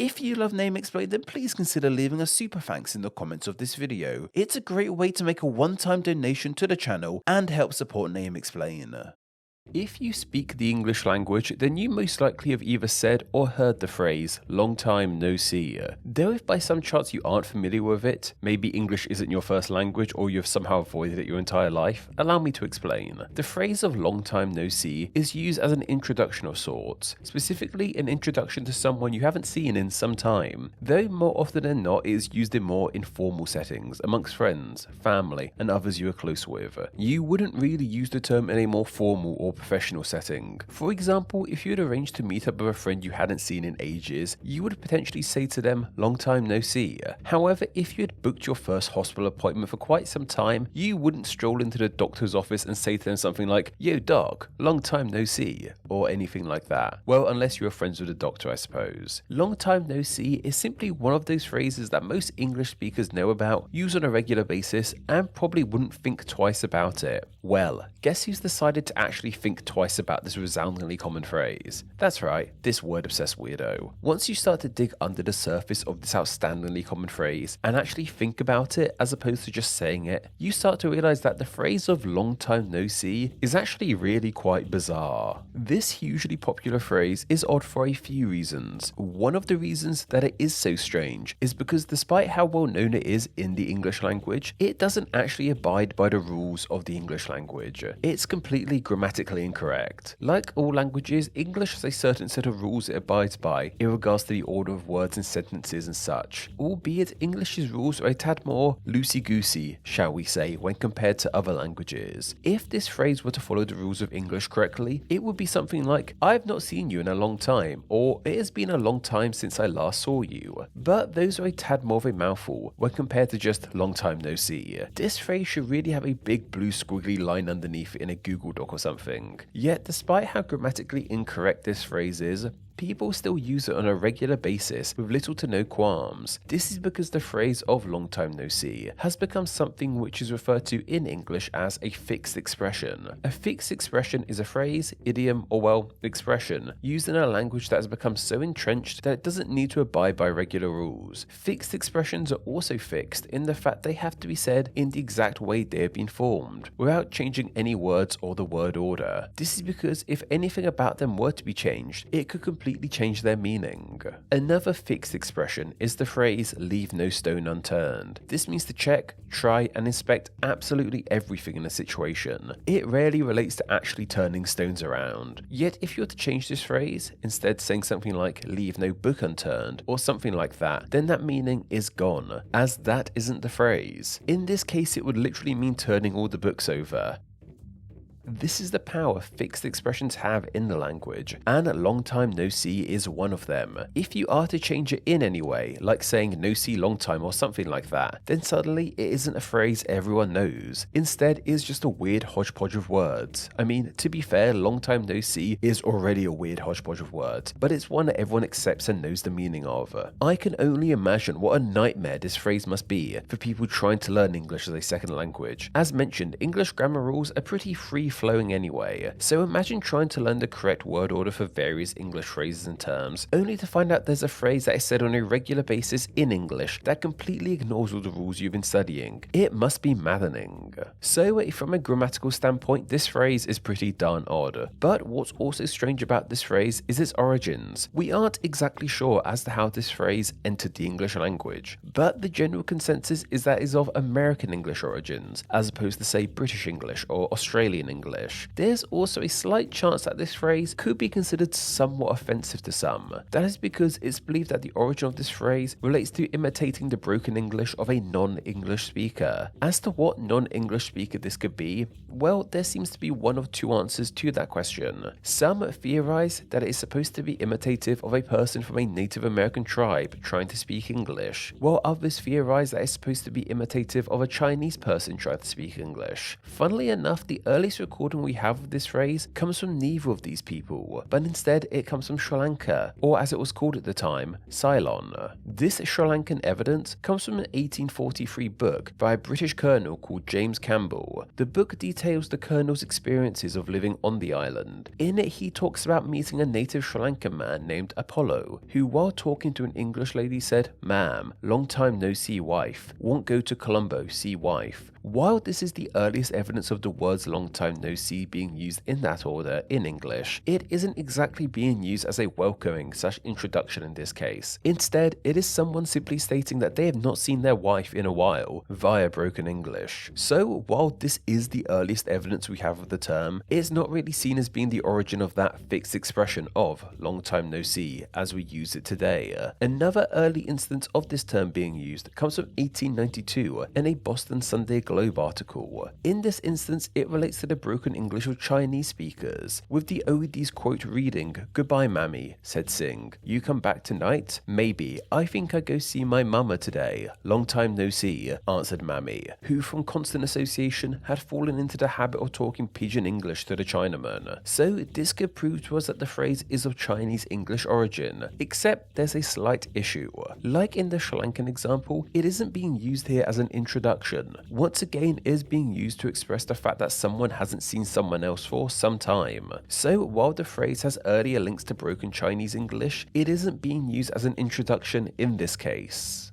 If you love Name Explain, then please consider leaving a super thanks in the comments of this video. It's a great way to make a one-time donation to the channel and help support Name Explain. If you speak the English language, then you most likely have either said or heard the phrase, long time no see. Though if by some chance you aren't familiar with it, maybe English isn't your first language or you've somehow avoided it your entire life, allow me to explain. The phrase of long time no see is used as an introduction of sorts, specifically an introduction to someone you haven't seen in some time, though more often than not it is used in more informal settings, amongst friends, family, and others you are close with. You wouldn't really use the term in a more formal or professional setting. For example, if you had arranged to meet up with a friend you hadn't seen in ages, you would potentially say to them, long time no see. However, if you had booked your first hospital appointment for quite some time, you wouldn't stroll into the doctor's office and say to them something like, yo doc, long time no see, or anything like that. Well, unless you were friends with the doctor, I suppose. Long time no see is simply one of those phrases that most English speakers know about, use on a regular basis, and probably wouldn't think twice about it. Well, guess who's decided to actually think twice about this resoundingly common phrase? That's right, this word-obsessed weirdo. Once you start to dig under the surface of this outstandingly common phrase and actually think about it as opposed to just saying it, you start to realize that the phrase of long time no see is actually really quite bizarre. This hugely popular phrase is odd for a few reasons. One of the reasons that it is so strange is because despite how well known it is in the English language, it doesn't actually abide by the rules of the English language. It's completely grammatically incorrect. Like all languages, English has a certain set of rules it abides by in regards to the order of words and sentences and such, albeit English's rules are a tad more loosey-goosey, shall we say, when compared to other languages. If this phrase were to follow the rules of English correctly, it would be something like, I've not seen you in a long time, or it has been a long time since I last saw you. But those are a tad more of a mouthful when compared to just long time no see. This phrase should really have a big blue squiggly line underneath it in a Google Doc or something. Yet, despite how grammatically incorrect this phrase is, people still use it on a regular basis with little to no qualms. This is because the phrase of long time no see has become something which is referred to in English as a fixed expression. A fixed expression is a phrase, idiom, or well, expression used in a language that has become so entrenched that it doesn't need to abide by regular rules. Fixed expressions are also fixed in the fact they have to be said in the exact way they have been formed, without changing any words or the word order. This is because if anything about them were to be changed, it could completely change their meaning. Another fixed expression is the phrase leave no stone unturned. This means to check, try, and inspect absolutely everything in a situation. It rarely relates to actually turning stones around. Yet if you were to change this phrase, instead saying something like leave no book unturned or something like that, then that meaning is gone, as that isn't the phrase. In this case, it would literally mean turning all the books over. This is the power fixed expressions have in the language, and long time no see is one of them. If you are to change it in any way, like saying no see long time or something like that, then suddenly it isn't a phrase everyone knows. Instead, it's just a weird hodgepodge of words. I mean, to be fair, long time no see is already a weird hodgepodge of words, but it's one that everyone accepts and knows the meaning of. I can only imagine what a nightmare this phrase must be for people trying to learn English as a second language. As mentioned, English grammar rules are pretty free-flowing anyway, so imagine trying to learn the correct word order for various English phrases and terms, only to find out there's a phrase that is said on a regular basis in English that completely ignores all the rules you've been studying. It must be maddening. So from a grammatical standpoint, this phrase is pretty darn odd. But what's also strange about this phrase is its origins. We aren't exactly sure as to how this phrase entered the English language, but the general consensus is that it is of American English origins, as opposed to say British English or Australian English. There's also a slight chance that this phrase could be considered somewhat offensive to some. That is because it's believed that the origin of this phrase relates to imitating the broken English of a non-English speaker. As to what non-English speaker this could be, well, there seems to be one of two answers to that question. Some theorize that it is supposed to be imitative of a person from a Native American tribe trying to speak English, while others theorize that it's supposed to be imitative of a Chinese person trying to speak English. Funnily enough, the earliest recording we have of this phrase comes from neither of these people, but instead it comes from Sri Lanka, or as it was called at the time, Ceylon. This Sri Lankan evidence comes from an 1843 book by a British colonel called James Campbell. The book details the colonel's experiences of living on the island. In it, he talks about meeting a native Sri Lankan man named Apollo, who while talking to an English lady said, "Ma'am, long time no see wife, won't go to Colombo, see wife." While this is the earliest evidence of the words long time no see being used in that order in English, it isn't exactly being used as a welcoming / introduction in this case. Instead, it is someone simply stating that they have not seen their wife in a while via broken English. So while this is the earliest evidence we have of the term, it's not really seen as being the origin of that fixed expression of long time no see as we use it today. Another early instance of this term being used comes from 1892 in a Boston Sunday Globe article. In this instance, it relates to the broken English of Chinese speakers, with the OED's quote reading, "Goodbye, mammy," said Singh. "You come back tonight? Maybe. I think I go see my mama today. Long time no see," answered mammy, who from constant association had fallen into the habit of talking pidgin English to the Chinaman. So this could prove to us that the phrase is of Chinese English origin, except there's a slight issue. Like in the Sri Lankan example, it isn't being used here as an introduction. Once again, it is being used to express the fact that someone hasn't seen someone else for some time. So while the phrase has earlier links to broken Chinese English, it isn't being used as an introduction in this case.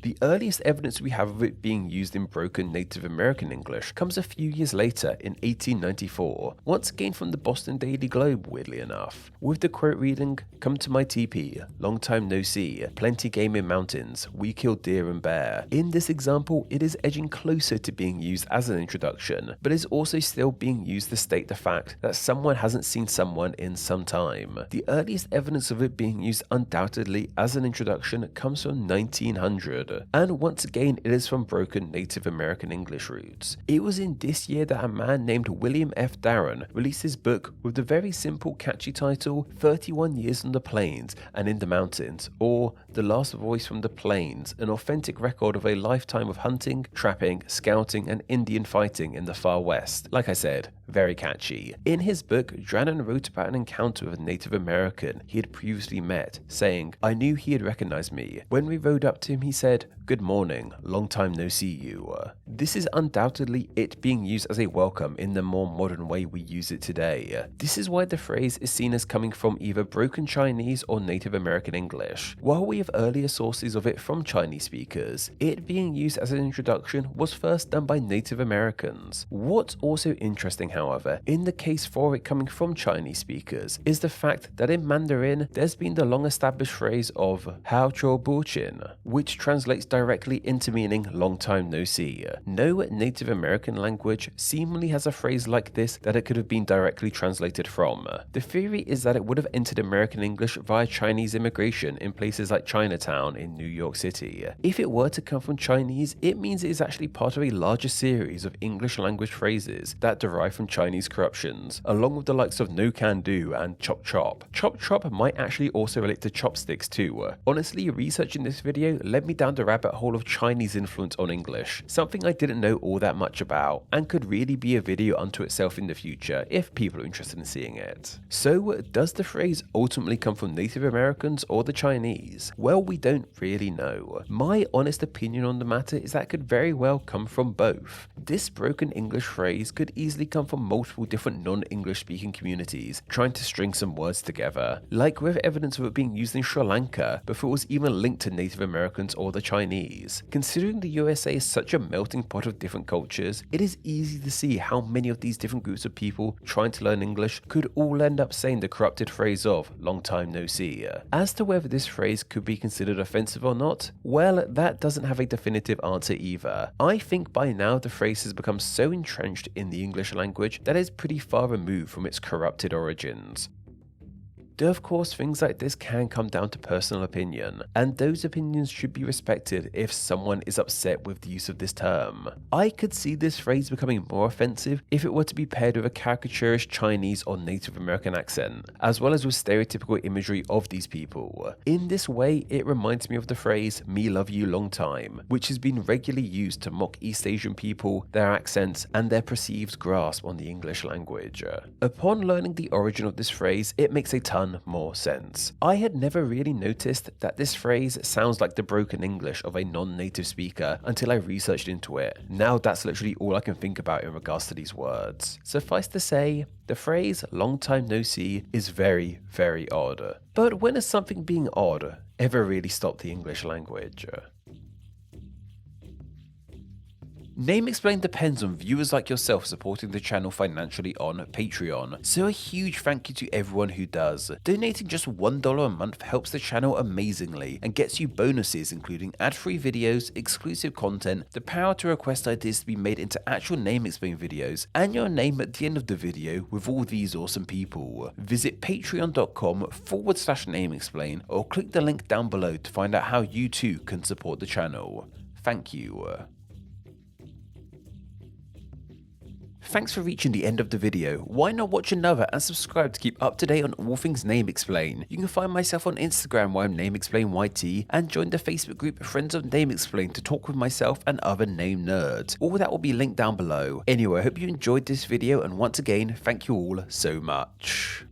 The earliest evidence we have of it being used in broken Native American English comes a few years later in 1894, once again from the Boston Daily Globe, weirdly enough, with the quote reading, "Come to my teepee, long time no see, plenty game in mountains, we kill deer and bear." In this example, it is edging closer to being used as an introduction, but is also still being used to state the fact that someone hasn't seen someone in some time. The earliest evidence of it being used undoubtedly as an introduction comes from 1900. And once again, it is from broken Native American English roots. It was in this year that a man named William F. Darren released his book with the very simple, catchy title, 31 Years on the Plains and in the Mountains, or The Last Voice from the Plains, an authentic record of a lifetime of hunting, trapping, scouting, and Indian fighting in the far west. Like I said, very catchy. In his book, Drannon wrote about an encounter with a Native American he had previously met, saying, "I knew he had recognized me. When we rode up to him, he said, 'Good morning, long time no see you.'" This is undoubtedly it being used as a welcome in the more modern way we use it today. This is why the phrase is seen as coming from either broken Chinese or Native American English. While we have earlier sources of it from Chinese speakers, it being used as an introduction was first done by Native Americans. What's also interesting, however, in the case for it coming from Chinese speakers, is the fact that in Mandarin, there's been the long established phrase of "Hao Chuo Buqin," which translates directly into meaning long time no see. No Native American language seemingly has a phrase like this that it could have been directly translated from. The theory is that it would have entered American English via Chinese immigration in places like Chinatown in New York City. If it were to come from Chinese, it means it is actually part of a larger series of English language phrases that derive from Chinese corruptions, along with the likes of no can do and chop chop. Chop chop might actually also relate to chopsticks too. Honestly, researching this video led me down the rabbit hole of Chinese influence on English, something I didn't know all that much about, and could really be a video unto itself in the future if people are interested in seeing it. So, does the phrase ultimately come from Native Americans or the Chinese? Well, we don't really know. My honest opinion on the matter is that it could very well come from both. This broken English phrase could easily come from multiple different non-English speaking communities trying to string some words together, like with evidence of it being used in Sri Lanka before it was even linked to Native Americans or the Chinese. Considering the USA is such a melting pot of different cultures, it is easy to see how many of these different groups of people trying to learn English could all end up saying the corrupted phrase of long time no see. As to whether this phrase could be considered offensive or not, well, that doesn't have a definitive answer either. I think by now the phrase has become so entrenched in the English language that it's pretty far removed from its corrupted origins. Though of course things like this can come down to personal opinion, and those opinions should be respected if someone is upset with the use of this term. I could see this phrase becoming more offensive if it were to be paired with a caricaturish Chinese or Native American accent, as well as with stereotypical imagery of these people. In this way, it reminds me of the phrase "me love you long time," which has been regularly used to mock East Asian people, their accents, and their perceived grasp on the English language. Upon learning the origin of this phrase, it makes a ton more sense. I had never really noticed that this phrase sounds like the broken English of a non-native speaker until I researched into it. Now that's literally all I can think about in regards to these words. Suffice to say, the phrase "long time no see" is very, very odd. But when has something being odd ever really stopped the English language? Name Explain depends on viewers like yourself supporting the channel financially on Patreon, so a huge thank you to everyone who does. Donating just $1 a month helps the channel amazingly and gets you bonuses including ad-free videos, exclusive content, the power to request ideas to be made into actual Name Explain videos, and your name at the end of the video with all these awesome people. Visit patreon.com/NameExplain or click the link down below to find out how you too can support the channel. Thank you. Thanks for reaching the end of the video. Why not watch another and subscribe to keep up to date on all things Name Explain. You can find myself on Instagram where I'm NameExplainYT, and join the Facebook group Friends of Name Explain to talk with myself and other name nerds. All that will be linked down below. Anyway, I hope you enjoyed this video, and once again, thank you all so much.